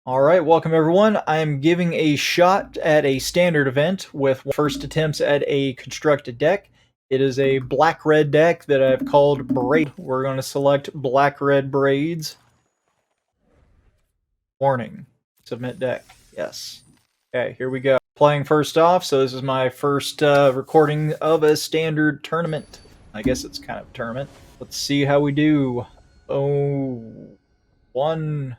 Alright, welcome everyone. I am giving a shot at a standard event with first attempts at a constructed deck. It is a black-red deck that I've called BRaids. We're going to select black-red braids. Warning. Submit deck. Yes. Okay, here we go. Playing first off, so this is my first recording of a standard tournament. I guess it's kind of a tournament. Let's see how we do. Oh, one.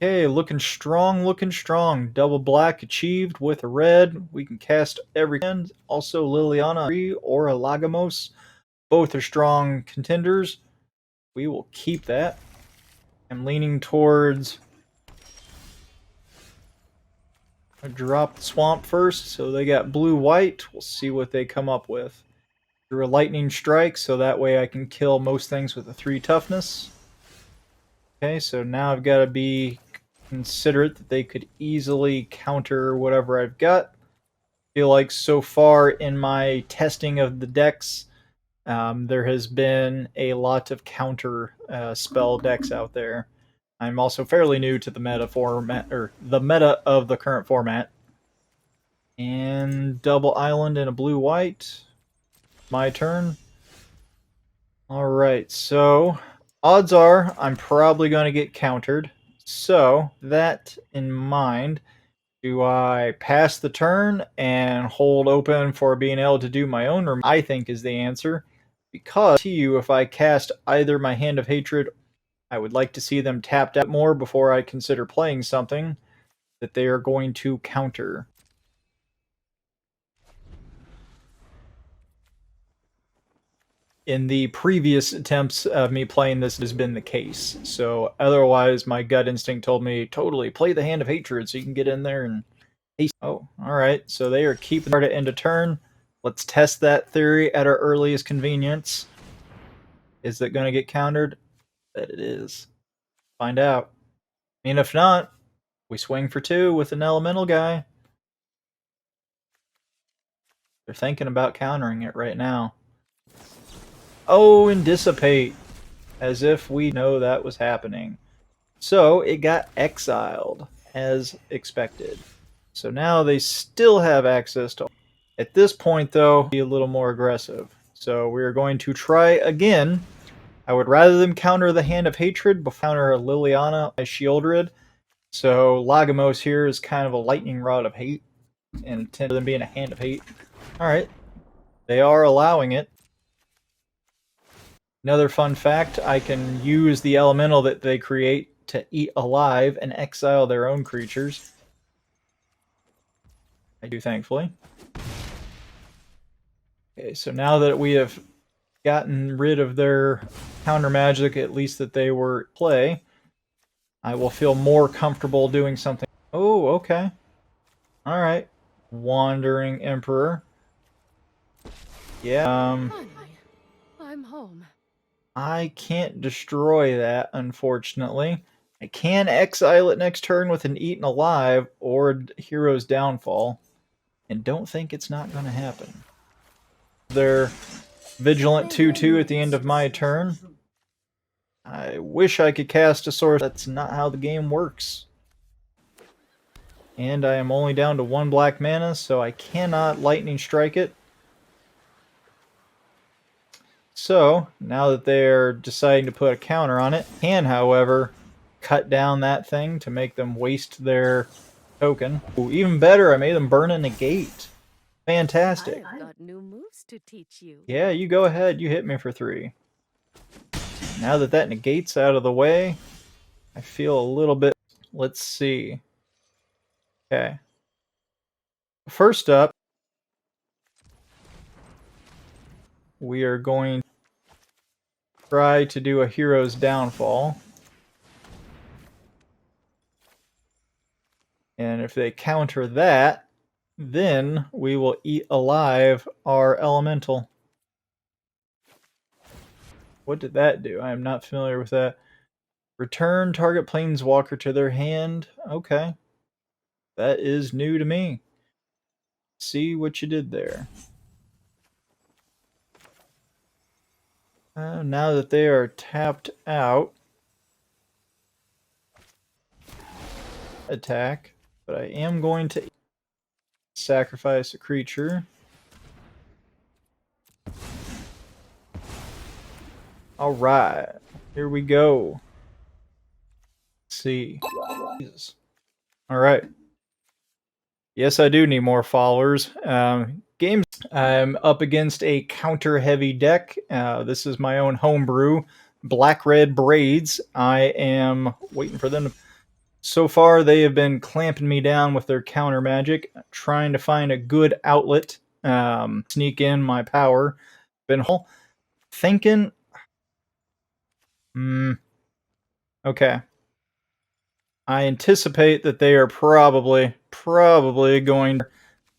Okay, looking strong, looking strong. Double black achieved with a red. We can cast every end. Also Liliana or a Lagamos. Both are strong contenders. We will keep that. I'm leaning towards... I drop the swamp first, so they got blue-white. We'll see what they come up with. Drew a lightning strike, so that way I can kill most things with a 3 toughness. Okay, so now I've got to be considerate that they could easily counter whatever I've got. I feel like so far in my testing of the decks, there has been a lot of counter spell decks out there. I'm also fairly new to the meta format, or the meta of the current format. And double island and a blue-white. My turn. Alright, so odds are I'm probably going to get countered. So, that in mind, do I pass the turn and hold open for being able to do my own? I think is the answer. Because to you, if I cast either my Hand of Hatred, I would like to see them tapped out more before I consider playing something that they are going to counter. In the previous attempts of me playing this has been the case. So otherwise, my gut instinct told me, totally, play the Hand of Hatred so you can get in there and... Oh, alright, so they are keeping it into turn. Let's test that theory at our earliest convenience. Is it going to get countered? Bet it is. Find out. I mean, if not, we swing for 2 with an elemental guy. They're thinking about countering it right now. Oh, and dissipate. As if we know that was happening. So it got exiled, as expected. So now they still have access to... At this point, though, be a little more aggressive. So we're going to try again. I would rather them counter the Hand of Hatred before counter a Liliana as Shieldred. So Lagamos here is kind of a lightning rod of hate, and instead of them being a Hand of Hate. Alright. They are allowing it. Another fun fact, I can use the elemental that they create to eat alive and exile their own creatures. I do, thankfully. Okay, so now that we have gotten rid of their counter magic, at least that they were play, I will feel more comfortable doing something. Oh, okay. Alright. Wandering Emperor. Yeah, I'm home. I can't destroy that, unfortunately. I can exile it next turn with an Eaten Alive or Hero's Downfall, and don't think it's not going to happen. They're Vigilant 2-2 at the end of my turn. I wish I could cast a source. That's not how the game works. And I am only down to 1 black mana, so I cannot lightning strike it. So, now that they're deciding to put a counter on it, can, however, cut down that thing to make them waste their token. Ooh, even better, I made them burn a negate. Fantastic. I've got new moves to teach you. Yeah, you go ahead. You hit me for 3. Now that that negate's out of the way, I feel a little bit... Let's see. Okay. First up, we are going to try to do a Hero's Downfall. And if they counter that, then we will eat alive our elemental. What did that do? I am not familiar with that. Return target planeswalker to their hand. Okay. That is new to me. See what you did there. Now that they are tapped out, attack, but I am going to sacrifice a creature. Alright, here we go. Let's see. Jesus. Alright. Yes, I do need more followers. Games. I'm up against a counter-heavy deck. This is my own homebrew. Black-red braids. I am waiting for them to... So far, they have been clamping me down with their counter magic, trying to find a good outlet, sneak in my power. Been thinking... Okay. I anticipate that they are probably going...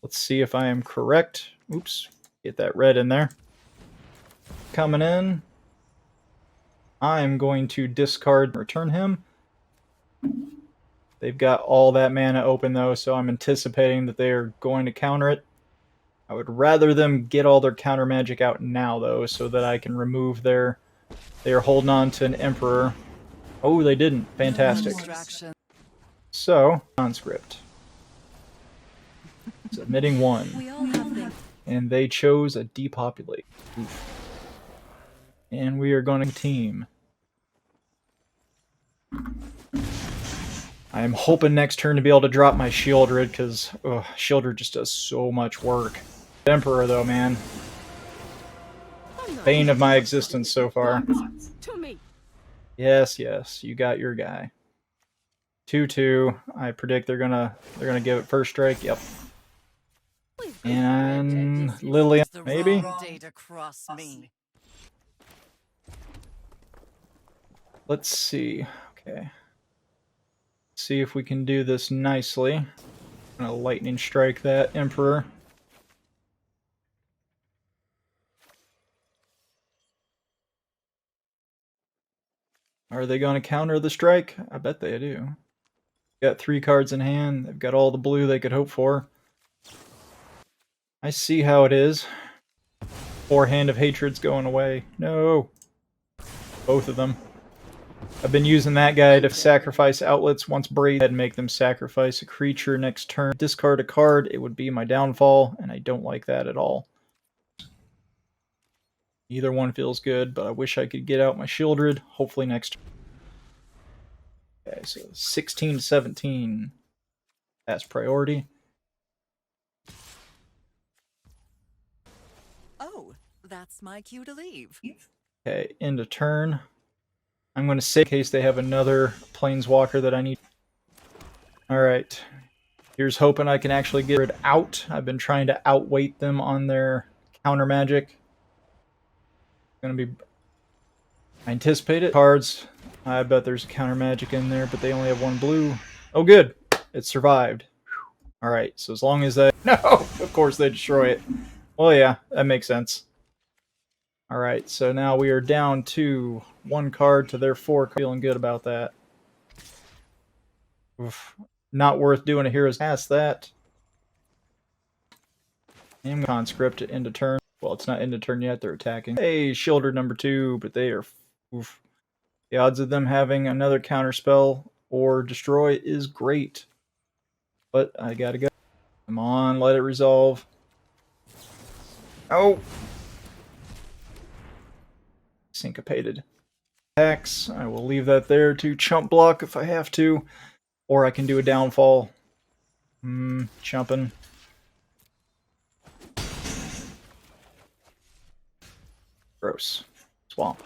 Let's see if I am correct. Oops. Get that red in there. Coming in. I'm going to discard and return him. They've got all that mana open though, so I'm anticipating that they are going to counter it. I would rather them get all their counter magic out now though, so that I can remove their... They are holding on to an Emperor. Oh, they didn't. Fantastic. So, conscript. Submitting 1. And they chose a depopulate. Oof. And we are going to team. I am hoping next turn to be able to drop my Shieldred, because Shieldred just does so much work. Emperor, though, man. Bane of my existence so far. Yes, yes, you got your guy. 2/2. I predict they're gonna give it first strike. Yep. And Lillian, maybe. Let's see. Okay. See if we can do this nicely. I'm gonna lightning strike that Emperor. Are they going to counter the strike? I bet they do. Got 3 cards in hand. They've got all the blue they could hope for. I see how it is. 4 Hand of Hatred's going away. No. Both of them. I've been using that guy to sacrifice outlets once BRaids and make them sacrifice a creature next turn. Discard a card, it would be my downfall, and I don't like that at all. Either one feels good, but I wish I could get out my Shieldred, hopefully next turn. Okay, so 16 to 17. That's priority. Oh, that's my cue to leave. Okay, end of turn. I'm going to say in case they have another Planeswalker that I need. Alright. Here's hoping I can actually get it out. I've been trying to outweight them on their counter magic. Gonna be... I anticipate it. Cards. I bet there's counter magic in there, but they only have 1 blue. Oh, good. It survived. Alright, so as long as they... No! Of course they destroy it. Well, yeah, that makes sense. Alright, so now we are down to 1 card to their 4 cards. Feeling good about that. Oof. Not worth doing a hero's past that. And conscript it into turn. Well, it's not into turn yet, they're attacking. Hey, Shieldred number 2, but they are... Oof. The odds of them having another counterspell or destroy is great. But I gotta go. Come on, let it resolve. Oh! Syncopated. Attacks. I will leave that there to chump block if I have to. Or I can do a downfall. Chumping. Gross. Swamp.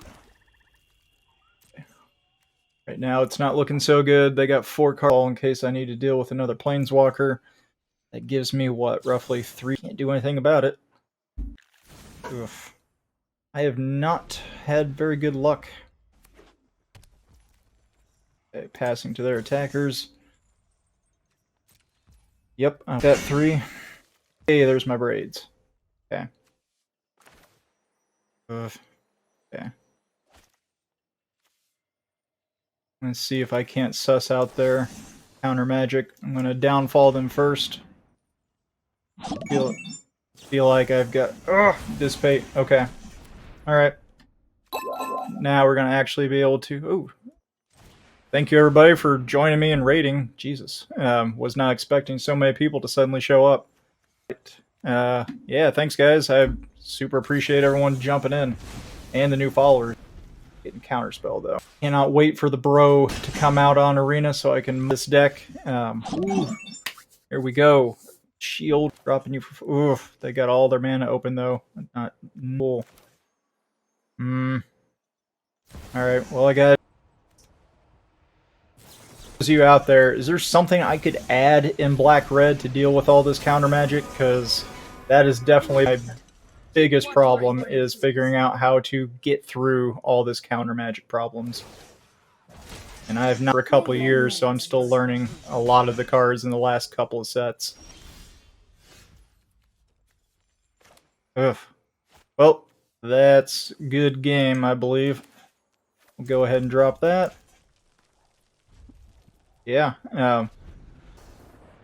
Okay. Right now it's not looking so good. They got 4 cards in case I need to deal with another Planeswalker. That gives me, what, roughly 3. Can't do anything about it. Oof. I have not had very good luck. Okay, passing to their attackers. Yep, I've got 3. Hey, there's my braids. Okay. Okay. Let's see if I can't suss out their counter magic. I'm gonna downfall them first. Feel like I've got dissipate. Okay. Alright. Now we're gonna actually be able to Thank you everybody for joining me in raiding. Jesus, was not expecting so many people to suddenly show up. Yeah, thanks guys. I super appreciate everyone jumping in and the new followers. Getting counterspell though. Cannot wait for the bro to come out on arena so I can this deck. Here we go. Shield dropping you for. Oof, they got all their mana open though. Not cool. All right. Well, I got you out there. Is there something I could add in black red to deal with all this counter magic? Because that is definitely my biggest problem, is figuring out how to get through all this counter magic problems. And I have not for a couple of years, so I'm still learning a lot of the cards in the last couple of sets. Ugh. Well, that's good game, I believe. We'll go ahead and drop that. Yeah.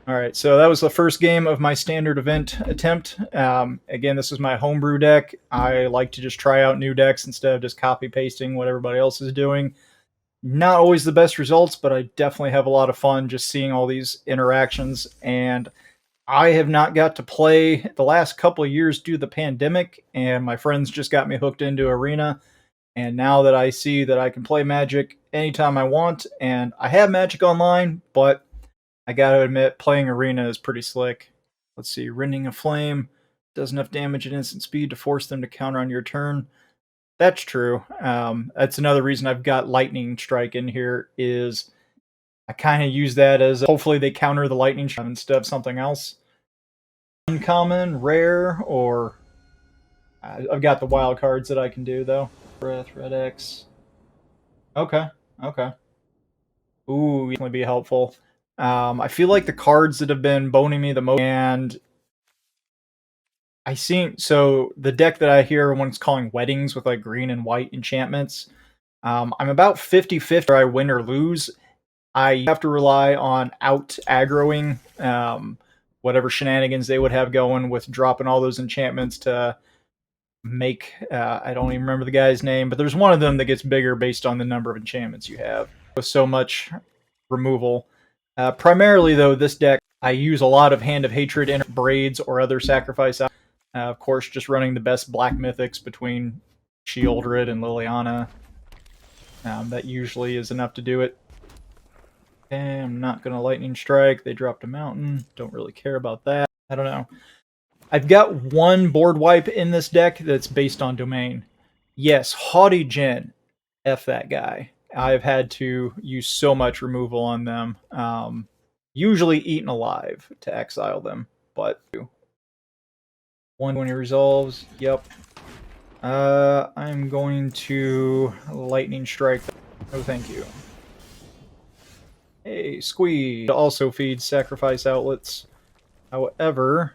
Alright, so that was the first game of my standard event attempt. Again, this is my homebrew deck. I like to just try out new decks instead of just copy-pasting what everybody else is doing. Not always the best results, but I definitely have a lot of fun just seeing all these interactions. And I have not got to play the last couple of years due to the pandemic, and my friends just got me hooked into Arena. And now that I see that I can play Magic anytime I want, and I have Magic Online, but I gotta admit, playing Arena is pretty slick. Let's see, Rending a Flame does enough damage at instant speed to force them to counter on your turn. That's true. That's another reason I've got Lightning Strike in here, is I kind of use that as hopefully they counter the Lightning Strike instead of something else. Uncommon, rare, or I've got the wild cards that I can do though. Breath, Red X. Okay, okay. Ooh, definitely be helpful. I feel like the cards that have been boning me the most, and I seen, so the deck that I hear everyone's calling Weddings with like green and white enchantments. I'm about 50-50 I win or lose. I have to rely on out aggroing whatever shenanigans they would have going with dropping all those enchantments to make, I don't even remember the guy's name, but there's one of them that gets bigger based on the number of enchantments you have. With so much removal. Primarily, though, this deck, I use a lot of Hand of Hatred, BRaids, or other sacrifice. Of course, just running the best black mythics between Sheoldred and Liliana. That usually is enough to do it. Okay, I'm not going to Lightning Strike. They dropped a mountain. Don't really care about that. I don't know. I've got one board wipe in this deck that's based on domain. Yes, Haughty Jin. F that guy. I've had to use so much removal on them. Usually eaten alive to exile them, but one when he resolves. Yep. I'm going to Lightning Strike. No, thank you. Hey, Squee also feeds sacrifice outlets. However,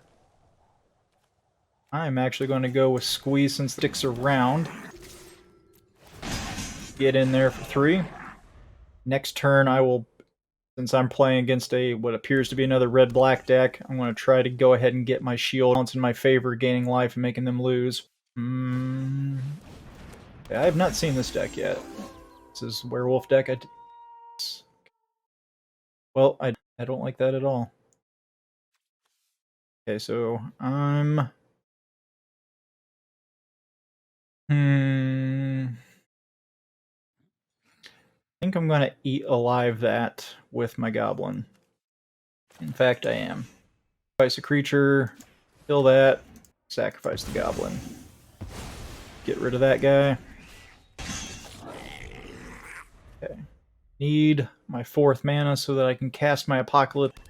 I'm actually going to go with Squee since it sticks around. Get in there for 3. Next turn, I will, since I'm playing against a what appears to be another red-black deck, I'm going to try to go ahead and get my shield in my favor, gaining life and making them lose. Yeah, I have not seen this deck yet. This is Werewolf deck. Well, I don't like that at all. Okay, so I'm... I think I'm going to eat alive that with my goblin. In fact, I am. Sacrifice a creature, kill that, sacrifice the goblin. Get rid of that guy. Okay. Need my 4th mana so that I can cast my Apocalypse.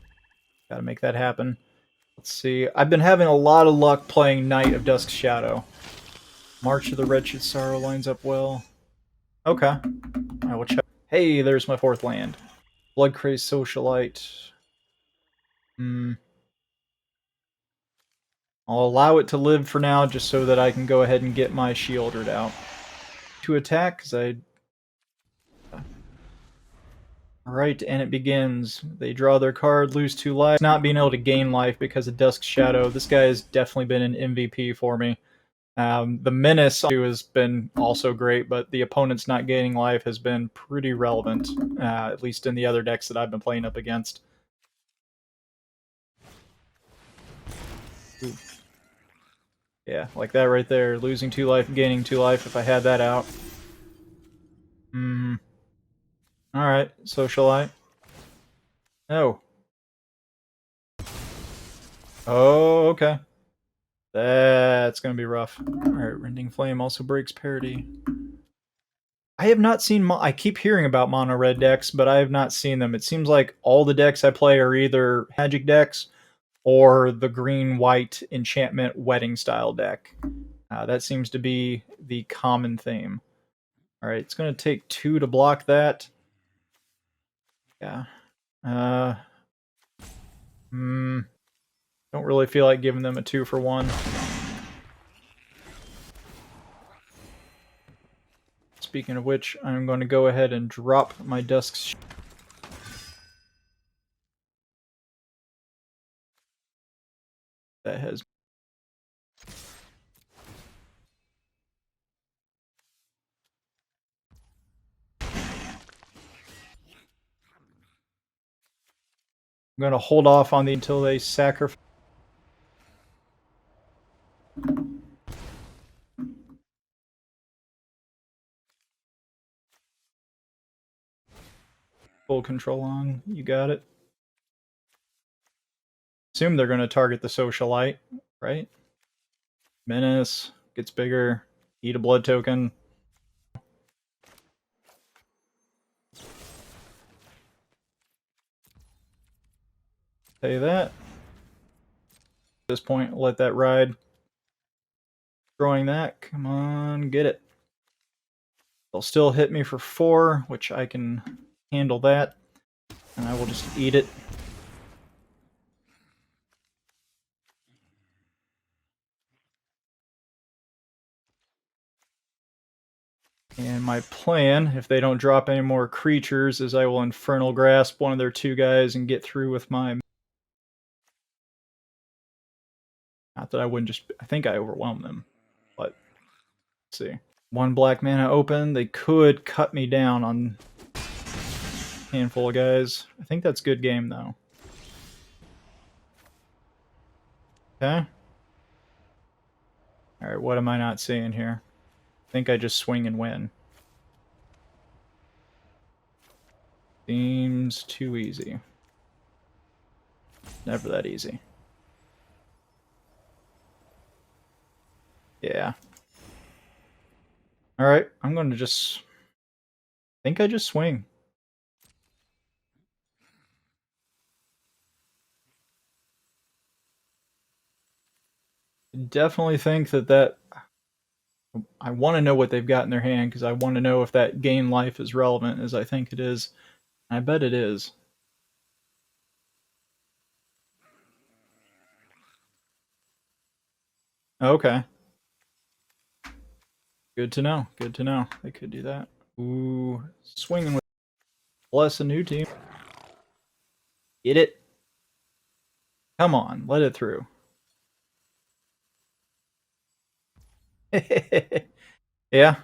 Gotta make that happen. Let's see. I've been having a lot of luck playing Knight of Dusk Shadow. March of the Wretched Sorrow lines up well. Okay. I will check. Hey, there's my 4th land. Bloodcrazed Socialite. I'll allow it to live for now just so that I can go ahead and get my Sheoldred out. To attack, because I... Alright, and it begins. They draw their card, lose 2 life. Not being able to gain life because of Dusk Shadow. This guy has definitely been an MVP for me. The menace has been also great, but the opponents not gaining life has been pretty relevant, at least in the other decks that I've been playing up against. Ooh. Yeah, like that right there. Losing 2 life, gaining 2 life if I had that out. Hmm. Alright, socialite. Oh. Oh, okay. That's gonna be rough. Alright, Rending Flame also breaks parity. I have not seen... I keep hearing about mono red decks, but I have not seen them. It seems like all the decks I play are either Magic decks or the green-white enchantment wedding style deck. That seems to be the common theme. Alright, it's gonna take 2 to block that. Yeah. Don't really feel like giving them a 2 for 1. Speaking of which, I'm going to go ahead and drop my Dusk's... That has... I'm going to hold off on the until they sacrifice... Full control on. You got it. Assume they're going to target the socialite, right? Menace gets bigger. Eat a blood token. Say that. At this point, let that ride. Destroying that. Come on, get it. They'll still hit me for 4, which I can handle that. And I will just eat it. And my plan, if they don't drop any more creatures, is I will Infernal Grasp one of their 2 guys and get through with my... Not that I wouldn't just... I think I overwhelmed them. But, let's see. 1 black mana open. They could cut me down on a handful of guys. I think that's good game, though. Okay. Alright, what am I not seeing here? I think I just swing and win. Seems too easy. Never that easy. Yeah. Alright, I'm going to just... I think I just swing. Definitely think that I want to know what they've got in their hand, because I want to know if that gain life is relevant, as I think it is. I bet it is. Okay. Good to know. Good to know. They could do that. Ooh, swinging with... Bless a new team. Get it. Come on, let it through. Yeah.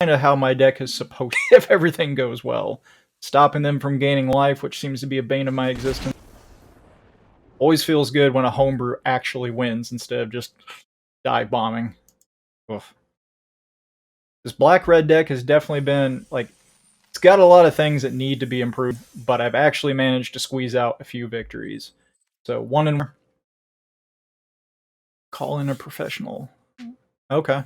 Kind of how my deck is supposed to, if everything goes well. Stopping them from gaining life, which seems to be a bane of my existence. Always feels good when a homebrew actually wins instead of just dive bombing. Oof. This black-red deck has definitely been, like, it's got a lot of things that need to be improved, but I've actually managed to squeeze out a few victories. So, 1 and... Call in a professional. Okay.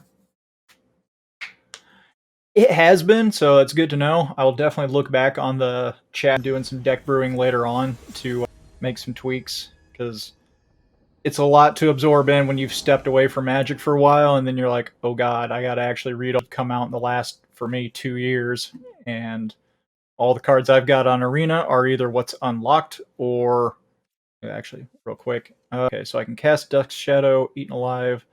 It has been, so it's good to know. I'll definitely look back on the chat doing some deck brewing later on to make some tweaks, because it's a lot to absorb in when you've stepped away from Magic for a while, and then you're like, oh god, I gotta actually read up, come out in the last, for me, 2 years, and all the cards I've got on Arena are either what's unlocked or... Actually, real quick. Okay, so I can cast Dusk's Shadow, Eaten Alive.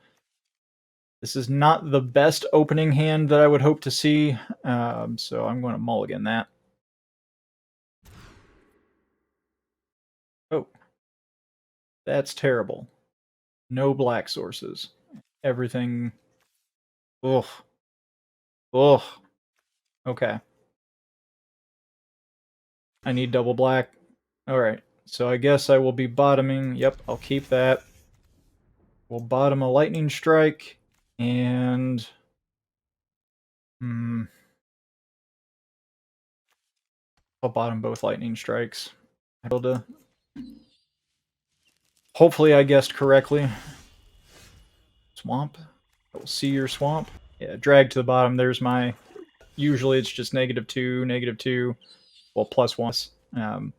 This is not the best opening hand that I would hope to see, so I'm going to mulligan that. Oh, that's terrible. No black sources. Everything. Ugh. Ugh. Okay. I need double black. Alright. So I guess I will be bottoming. Yep, I'll keep that. We'll bottom a lightning strike. And... I'll bottom both lightning strikes. Able to... Hopefully I guessed correctly. Swamp. I will see your swamp. Yeah, drag to the bottom. There's my... Usually it's just -2, -2. Well, +1.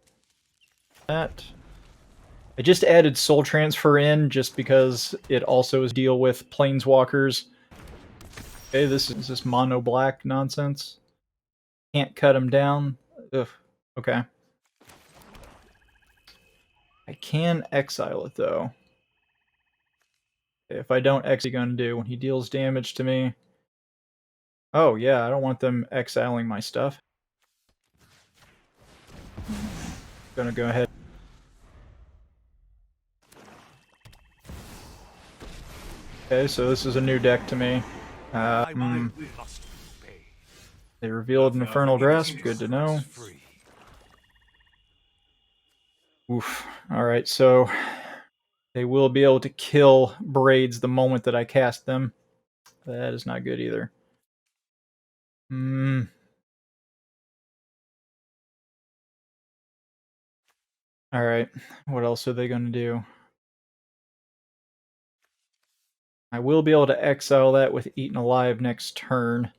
That. I just added Soul Transfer in just because it also is deal with Planeswalkers. Okay, this is this mono black nonsense. Can't cut them down. Ugh. Okay. I can exile it though. If I don't, X, gonna do when he deals damage to me. Oh yeah, I don't want them exiling my stuff. Gonna go ahead. Okay, so this is a new deck to me. They revealed an Infernal Grasp. Good to know. Oof. Alright, so they will be able to kill BRaids the moment that I cast them. That is not good either. Alright, what else are they going to do? I will be able to exile that with Eaten Alive next turn.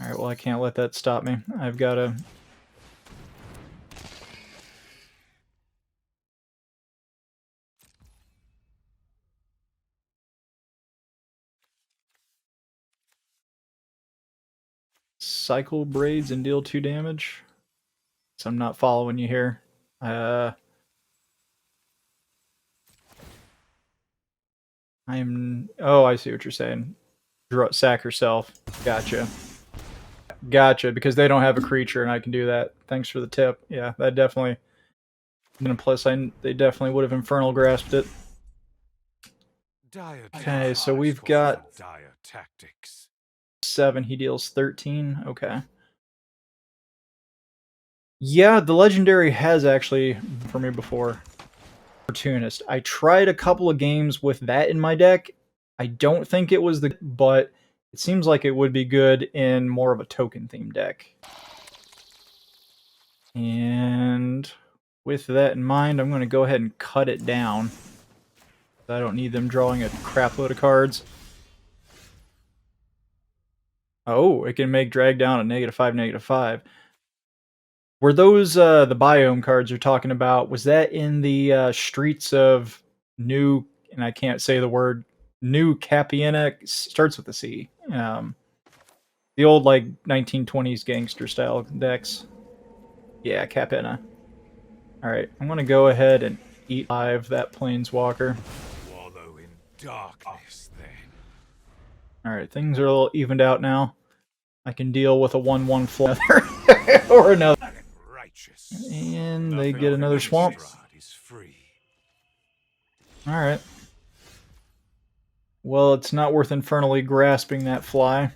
Alright, well I can't let that stop me. I've got to... cycle BRaids and deal 2 damage. So I'm not following you here. Oh, I see what you're saying. Sack herself. Gotcha. Gotcha, because they don't have a creature and I can do that. Thanks for the tip. Yeah, that definitely... And plus, they definitely would have Infernal Grasped it. Okay, so we've got 7. He deals 13. Okay. Yeah, the Legendary has actually, for me before, Opportunist. I tried a couple of games with that in my deck. I don't think it was but it seems like it would be good in more of a token-themed deck. And with that in mind, I'm going to go ahead and cut it down. I don't need them drawing a crap load of cards. Oh, it can make drag down at -5, -5. Were those the biome cards you're talking about? Was that in the streets of New, and I can't say the word, New Capiena? Starts with a C. The old like 1920s gangster style decks. Yeah, Capiena. Alright, I'm gonna go ahead and eat live that Planeswalker. Wallow in darkness, then. Alright, things are a little evened out now. I can deal with a 1/1 flutter or another. And they get another swamp. Alright. Well, it's not worth infernally grasping that fly.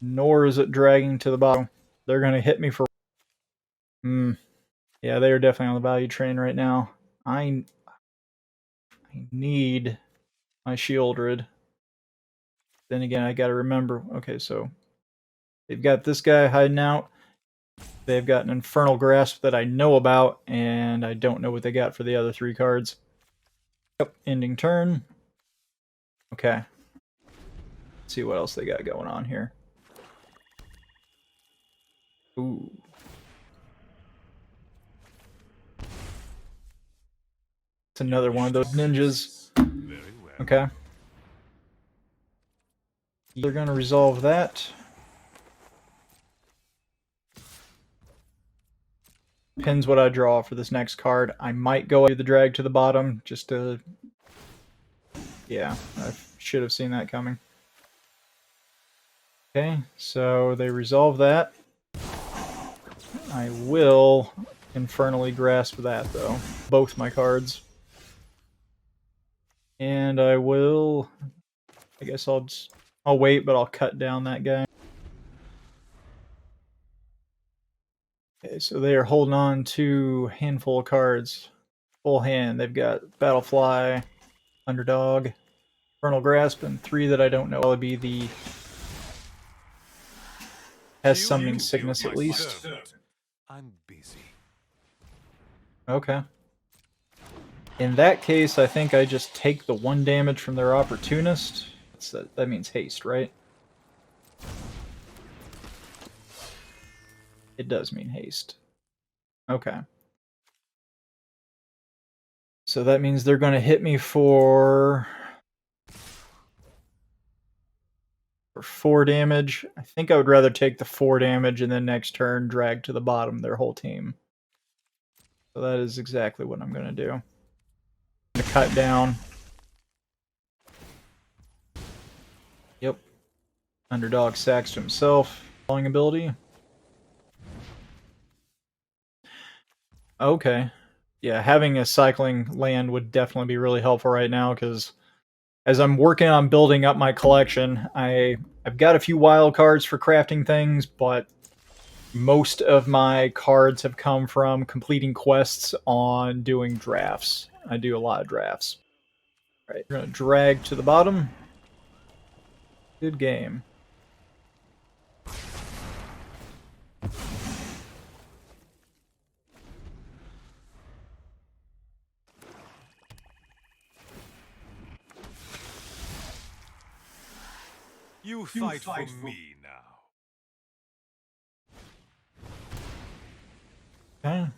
Nor is it dragging to the bottom. They're going to hit me for... Yeah, they are definitely on the value train right now. I need my Shieldred. Then again, I got to remember... Okay, so... They've got this guy hiding out. They've got an Infernal Grasp that I know about, and I don't know what they got for the other 3 cards. Yep, ending turn. Okay. Let's see what else they got going on here. Ooh. It's another one of those ninjas. Okay. They're going to resolve that. Depends what I draw for this next card. I might go the drag to the bottom just to... Yeah, I should have seen that coming. Okay, so they resolve that. I will infernally grasp that, though. Both my cards. And I will... I guess I'll wait, but I'll cut down that guy. Okay, so they are holding on to a handful of cards. Full hand. They've got Battlefly, Underdog, Infernal Grasp, and 3 that I don't know. Will be the... has Summoning Sickness at least. I'm busy. Okay. In that case, I think I just take the 1 damage from their Opportunist. That means haste, right? It does mean haste. Okay. So that means they're going to hit me for 4 damage. I think I would rather take the 4 damage and then next turn drag to the bottom their whole team. So that is exactly what I'm going to do. I'm going to cut down. Yep. Underdog sacks to himself. Falling ability. Okay. Yeah, having a cycling land would definitely be really helpful right now, because as I'm working on building up my collection, I've got a few wild cards for crafting things, but most of my cards have come from completing quests on doing drafts. I do a lot of drafts. All right, we're going to drag to the bottom. Good game. You fight for me now. Okay.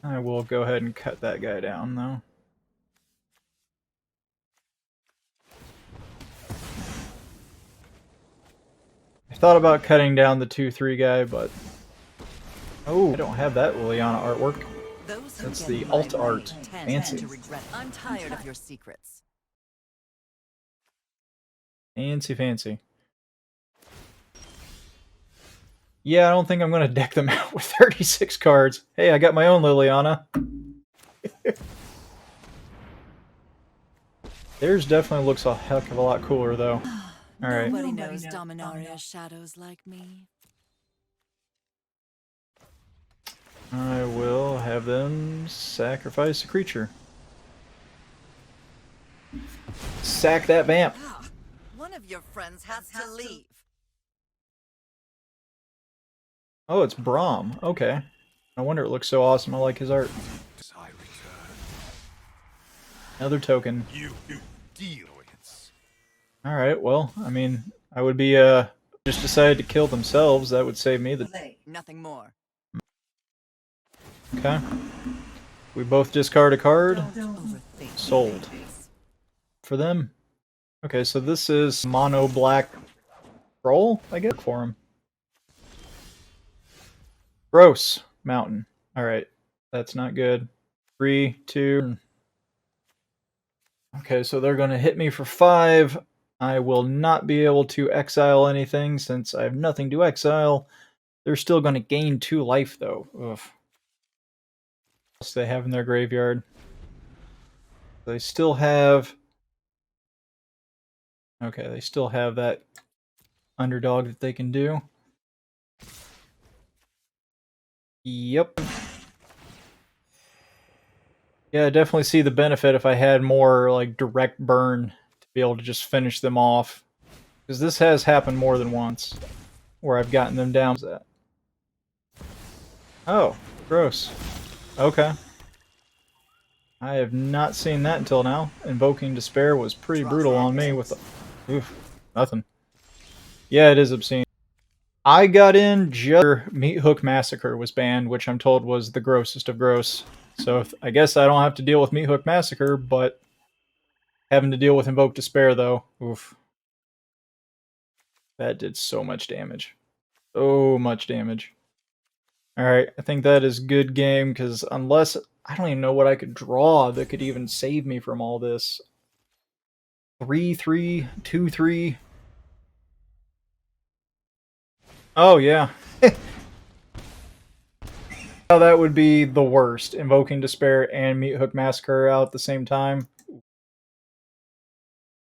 I will go ahead and cut that guy down, though. I thought about cutting down the 2/3 guy, but... Oh, I don't have that Liliana artwork. That's the alt art. Fancy. I'm tired of your secrets. Fancy, fancy. Yeah, I don't think I'm going to deck them out with 36 cards. Hey, I got my own Liliana. Theirs definitely looks a heck of a lot cooler, though. Alright. Nobody knows Dominaria shadows like me. I will have them sacrifice a creature. Sack that vamp. One of your friends has to leave. Oh, it's Braum. Okay. No wonder it looks so awesome. I like his art. I return. Another token. You deal. Alright, well, I mean, I would be, just decided to kill themselves. That would save me the... Nothing more. Okay. We both discard a card. Sold. For them. Okay, so this is mono black roll, I get for him. Gross. Mountain. Alright. That's not good. 3, 2. Okay, so they're going to hit me for 5. I will not be able to exile anything since I have nothing to exile. They're still going to gain 2 life, though. Ugh. What else do they have in their graveyard? They still have... Okay, they still have that underdog that they can do. Yep. Yeah, I definitely see the benefit if I had more, like, direct burn to be able to just finish them off. Because this has happened more than once, where I've gotten them down. Oh, gross. Okay. I have not seen that until now. Invoking Despair was pretty brutal on me with the... Oof, nothing. Yeah, it is obscene. I got in just Meat Hook Massacre was banned, which I'm told was the grossest of gross. So I guess I don't have to deal with Meat Hook Massacre, but having to deal with Invoke Despair, though. Oof. That did so much damage. So much damage. Alright, I think that is good game, because unless... I don't even know what I could draw that could even save me from all this. 3/3, 2/3. Oh, yeah. Oh, that would be the worst. Invoking Despair and Meat Hook Massacre out at the same time.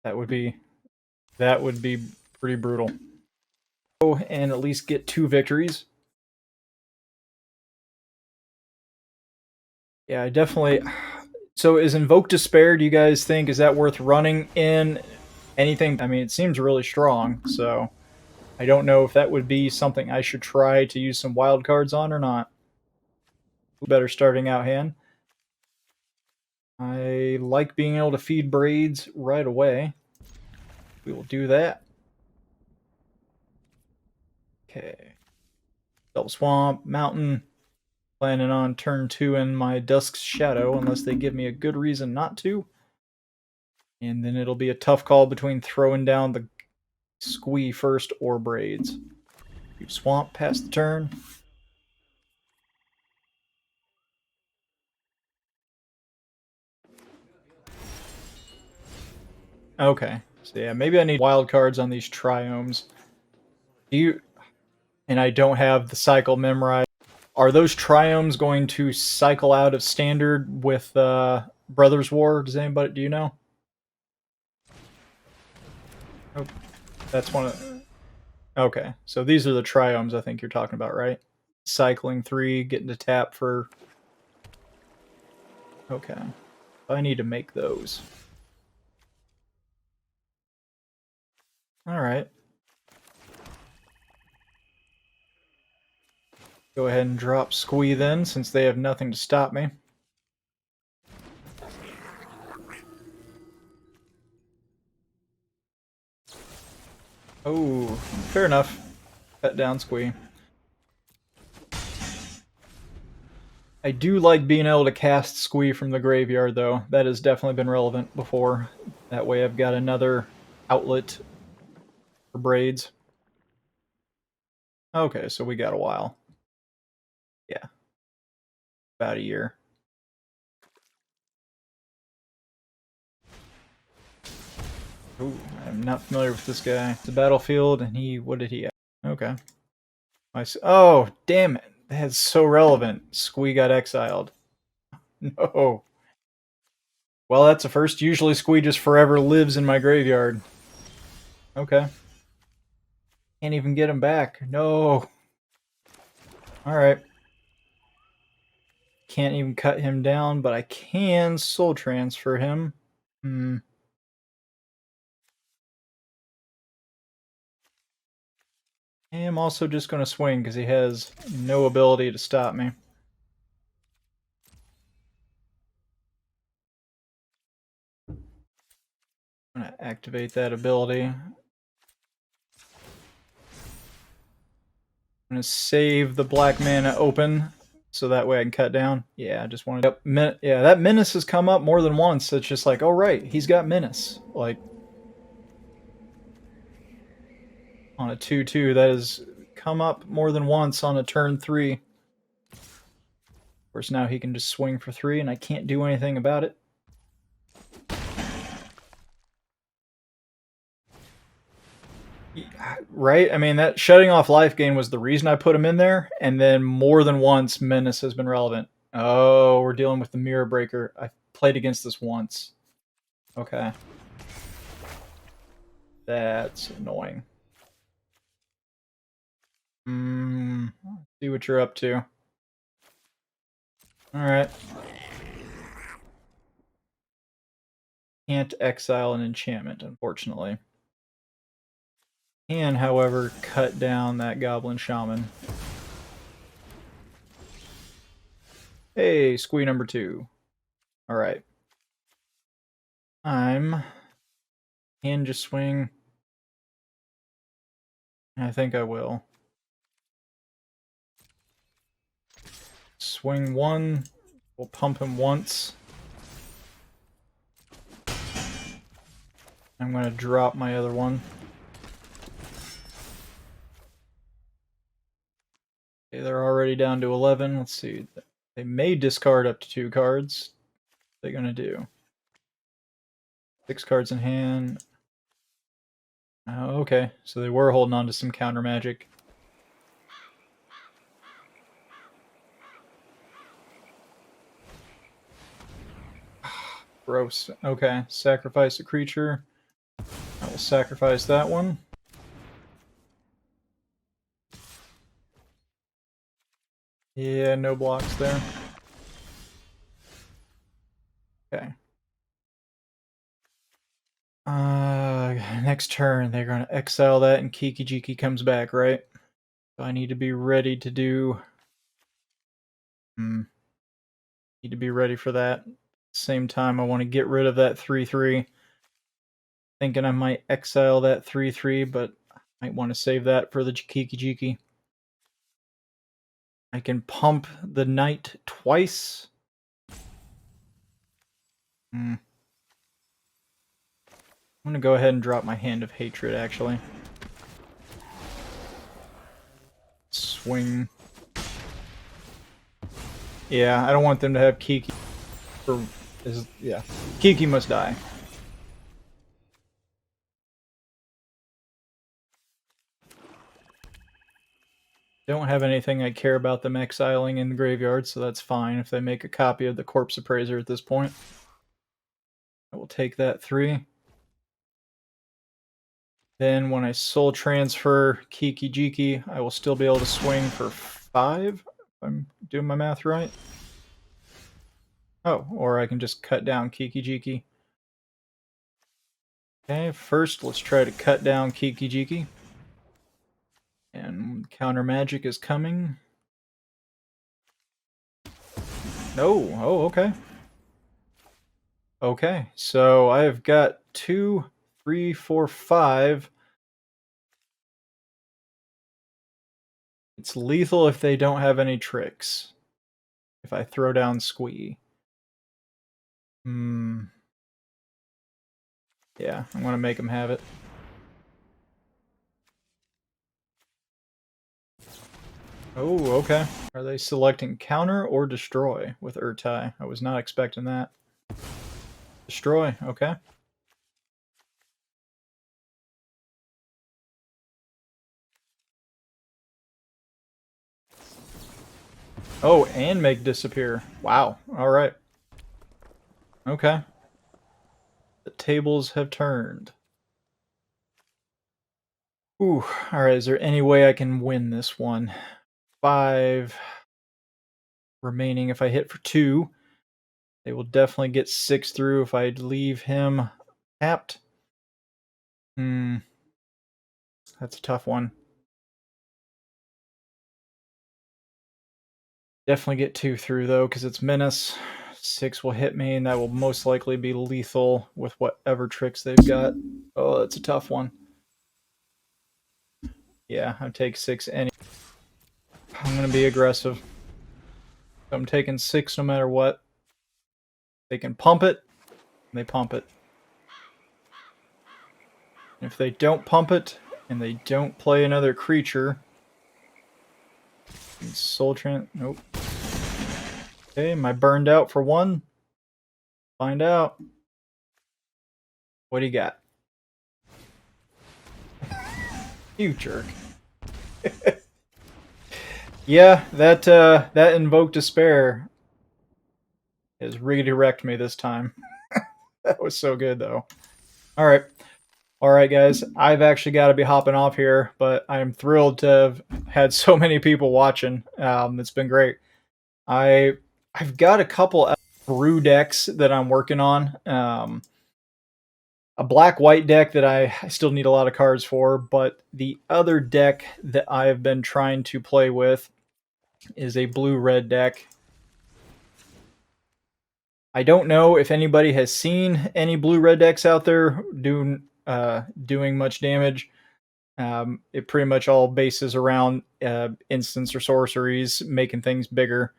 That would be pretty brutal. Oh, and at least get 2 victories. Yeah, I definitely. So is Invoke Despair, do you guys think, is that worth running in anything? I mean, it seems really strong, so I don't know if that would be something I should try to use some wild cards on or not. Better starting out hand. I like being able to feed BRaids right away. We will do that. Okay. Double Swamp, Mountain. Planning on turn 2 in my Dusk's Shadow, unless they give me a good reason not to. And then it'll be a tough call between throwing down the Squee first or BRaids. Swamp past the turn. Okay. So yeah, maybe I need wild cards on these triomes. Do you... And I don't have the cycle memorized. Are those triomes going to cycle out of standard with Brothers War? Do you know? Oh, that's one of... Okay, so these are the triomes I think you're talking about, right? Cycling 3, getting to tap for... Okay. I need to make those. Alright. Go ahead and drop Squee then, since they have nothing to stop me. Oh, fair enough. Cut down Squee. I do like being able to cast Squee from the graveyard, though. That has definitely been relevant before. That way I've got another outlet for BRaids. Okay, so we got a while. Yeah. About a year. Ooh, I'm not familiar with this guy. It's a battlefield, and he... What did he have? Okay. Oh, damn it. That's so relevant. Squee got exiled. No. Well, that's a first. Usually Squee just forever lives in my graveyard. Okay. Can't even get him back. No. Alright. Can't even cut him down, but I can soul transfer him. I am also just going to swing because he has no ability to stop me. I'm going to activate that ability. I'm going to save the black mana open so that way I can cut down. Yeah, I just wanted... Yep, yeah, that Menace has come up more than once. It's just like, oh right, he's got Menace. Like, on a 2/2, that has come up more than once on a turn 3. Of course, now he can just swing for 3, and I can't do anything about it. Right? I mean, that shutting off life gain was the reason I put him in there, and then more than once, Menace has been relevant. Oh, we're dealing with the Mirror Breaker. I played against this once. Okay. That's annoying. See what you're up to. Alright. Can't exile an enchantment, unfortunately. Can, however, cut down that Goblin Shaman. Hey, Squee number 2. Alright. Can just swing. I think I will. Swing 1. We'll pump him once. I'm going to drop my other one. Okay, they're already down to 11. Let's see. They may discard up to 2 cards. What are they going to do? 6 cards in hand. Oh, okay, so they were holding on to some counter magic. Gross. Okay, sacrifice a creature. I will sacrifice that one. Yeah, no blocks there. Okay. Next turn, they're going to exile that and Kiki-Jiki comes back, right? So I need to be ready to do... Need to be ready for that. Same time, I want to get rid of that 3/3. Thinking I might exile that 3/3, but I might want to save that for the Kiki-Jiki. I can pump the knight twice. I'm going to go ahead and drop my Hand of Hatred, actually. Swing. Yeah, I don't want them to have Kiki. Yeah, Kiki must die. Don't have anything I care about them exiling in the graveyard, so that's fine if they make a copy of the Corpse Appraiser at this point. I will take that 3. Then when I soul transfer Kiki-Jiki, I will still be able to swing for 5, if I'm doing my math right. Oh, or I can just cut down Kiki-Jiki. Okay, first let's try to cut down Kiki-Jiki. And counter magic is coming. No, oh, okay. Okay, so I've got 2, 3, 4, 5. It's lethal if they don't have any tricks. If I throw down Squee. Yeah, I'm gonna make them have it. Oh, okay. Are they selecting counter or destroy with Urtai? I was not expecting that. Destroy, okay. Oh, and make disappear. Wow, alright. Okay. The tables have turned. Ooh, alright, is there any way I can win this one? 5 remaining if I hit for 2. They will definitely get 6 through if I leave him tapped. That's a tough one. Definitely get 2 through though, because it's Menace. 6 will hit me, and that will most likely be lethal with whatever tricks they've got. Oh, that's a tough one. Yeah, I'll take 6 any. I'm going to be aggressive. I'm taking 6 no matter what. They can pump it, and they pump it. If they don't pump it, and they don't play another creature... Soul Trant, nope. Okay, am I burned out for 1? Find out. What do you got? You jerk. Yeah, that Invoke Despair has redirect me this time. That was so good, though. Alright. Alright, guys. I've actually got to be hopping off here, but I'm thrilled to have had so many people watching. It's been great. I've got a couple brew decks that I'm working on. A black-white deck that I still need a lot of cards for, but the other deck that I've been trying to play with is a blue-red deck. I don't know if anybody has seen any blue-red decks out there doing much damage. It pretty much all bases around instants or sorceries, making things bigger.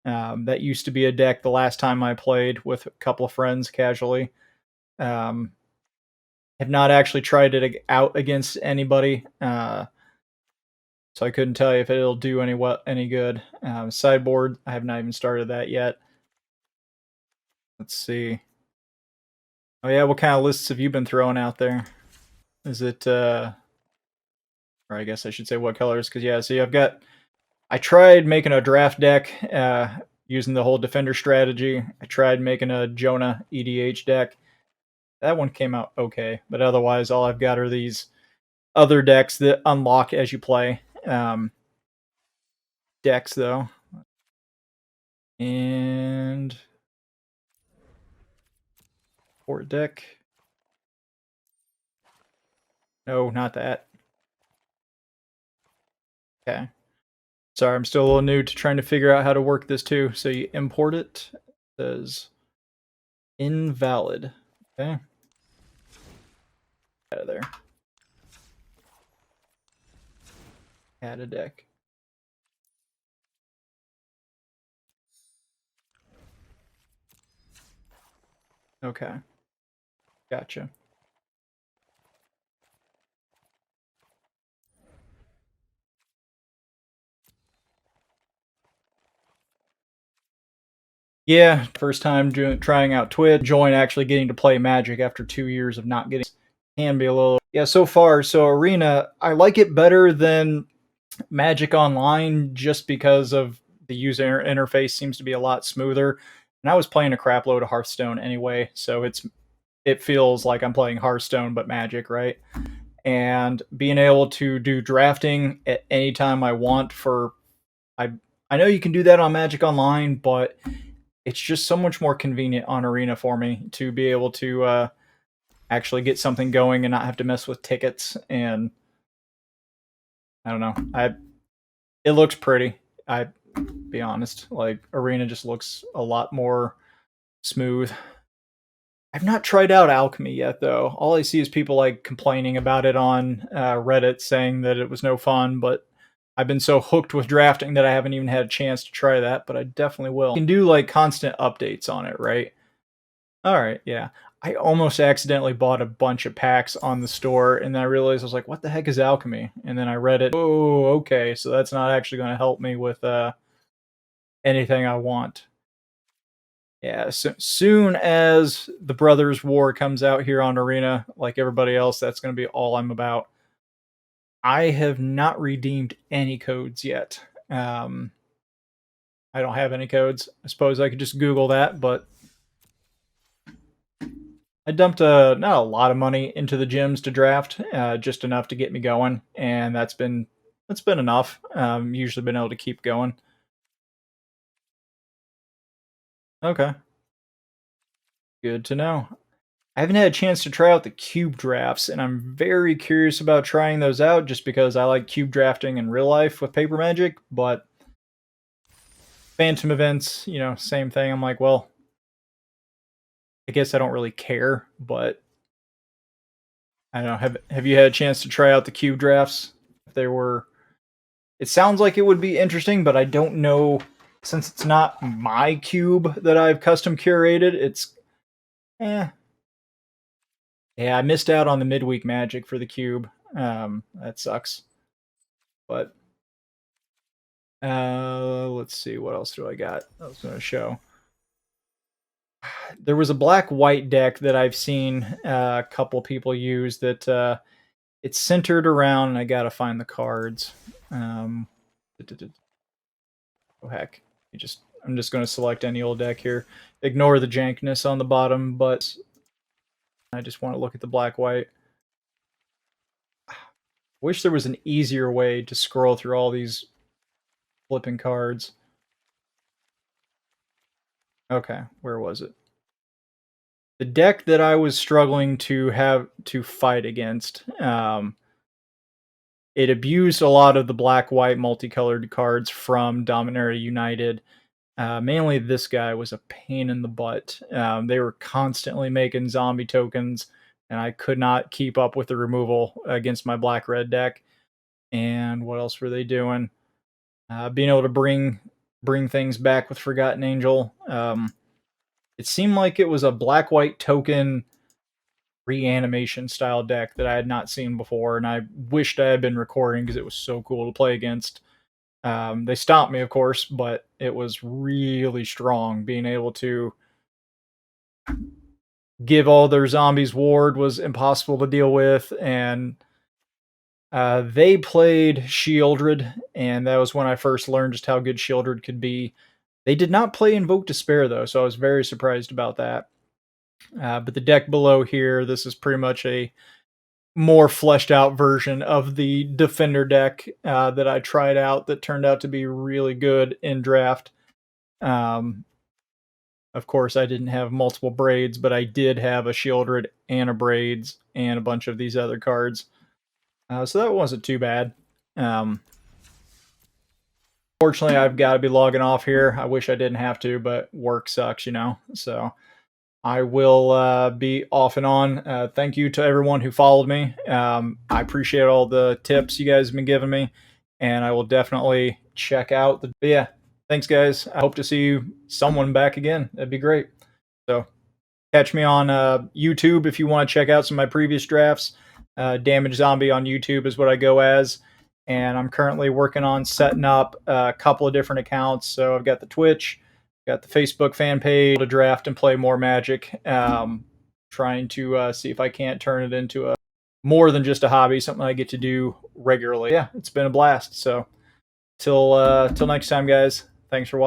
That used to be a deck the last time I played with a couple of friends casually. Have not actually tried it out against anybody, so I couldn't tell you if it'll do any good. Sideboard, I have not even started that yet. Let's see. Oh yeah, what kind of lists have you been throwing out there? Is it, or I guess I should say what colors, because yeah, see, I tried making a draft deck using the whole defender strategy. I tried making a Jonah EDH deck. That one came out okay, but otherwise all I've got are these other decks that unlock as you play. Decks though. And port deck. No, not that. Okay. Sorry, I'm still a little new to trying to figure out how to work this too. So you import it. It says invalid. Okay. Out of there. Add a deck. Okay. Gotcha. Yeah, first time trying out Twitch. Enjoying actually getting to play Magic after 2 years of not getting. Can be a little. Yeah, so far, so Arena, I like it better than Magic Online just because of the user interface seems to be a lot smoother. And I was playing a crap load of Hearthstone anyway, so it feels like I'm playing Hearthstone but Magic, right? And being able to do drafting at any time I want for I know you can do that on Magic Online, but it's just so much more convenient on Arena for me to be able to actually get something going and not have to mess with tickets. And I don't know, it looks pretty. I be honest, like Arena just looks a lot more smooth. I've not tried out Alchemy yet, though. All I see is people like complaining about it on Reddit, saying that it was no fun. But I've been so hooked with drafting that I haven't even had a chance to try that. But I definitely will. You can do like constant updates on it, right? All right, yeah. I almost accidentally bought a bunch of packs on the store, and then I realized I was like, "What the heck is Alchemy?" And then I read it. Oh, okay, so that's not actually going to help me with anything I want. Yeah, so soon as the Brothers War comes out here on Arena, like everybody else, that's going to be all I'm about. I have not redeemed any codes yet. I don't have any codes. I suppose I could just Google that, but I dumped not a lot of money into the gyms to draft, just enough to get me going, and that's been enough. Usually been able to keep going. Okay, good to know. I haven't had a chance to try out the cube drafts, and I'm very curious about trying those out just because I like cube drafting in real life with paper magic, but phantom events, same thing. I'm like, well, I guess I don't really care, but I don't know. Have you had a chance to try out the cube drafts? If they were It sounds like it would be interesting, but I don't know since it's not my cube that I've custom curated, it's eh. Yeah, I missed out on the midweek magic for the cube. That sucks. But let's see, what else do I got? I was going to show. There was a black-white deck that I've seen a couple people use that it's centered around, and I got to find the cards. Oh heck, I'm just going to select any old deck here. Ignore the jankness on the bottom, but I just want to look at the black-white. Wish there was an easier way to scroll through all these flipping cards. Okay, where was it? The deck that I was struggling to have to fight against, it abused a lot of the black-white multicolored cards from Dominaria United. Mainly this guy was a pain in the butt. They were constantly making zombie tokens, and I could not keep up with the removal against my black-red deck. And what else were they doing? Being able to bring things back with Forgotten Angel. It seemed like it was a black-white token reanimation style deck that I had not seen before, and I wished I had been recording because it was so cool to play against. They stopped me, of course, but it was really strong. Being able to give all their zombies ward was impossible to deal with, and they played Shieldred, and that was when I first learned just how good Shieldred could be. They did not play Invoke Despair, though, so I was very surprised about that. But the deck below here, this is pretty much a more fleshed out version of the Defender deck that I tried out that turned out to be really good in draft. Of course, I didn't have multiple Braids, but I did have a Shieldred and a Braids and a bunch of these other cards. So that wasn't too bad. Fortunately, I've got to be logging off here. I wish I didn't have to, but work sucks, you know. So I will be off and on. Thank you to everyone who followed me. I appreciate all the tips you guys have been giving me, and I will definitely check out the. But yeah, thanks, guys. I hope to see someone back again. That'd be great. So catch me on YouTube if you want to check out some of my previous drafts. Damage Zombie on YouTube is what I go as. And I'm currently working on setting up a couple of different accounts. So I've got the Twitch, got the Facebook fan page to draft and play more Magic. Trying to see if I can't turn it into a more than just a hobby, something I get to do regularly. Yeah, it's been a blast. So till next time, guys. Thanks for watching.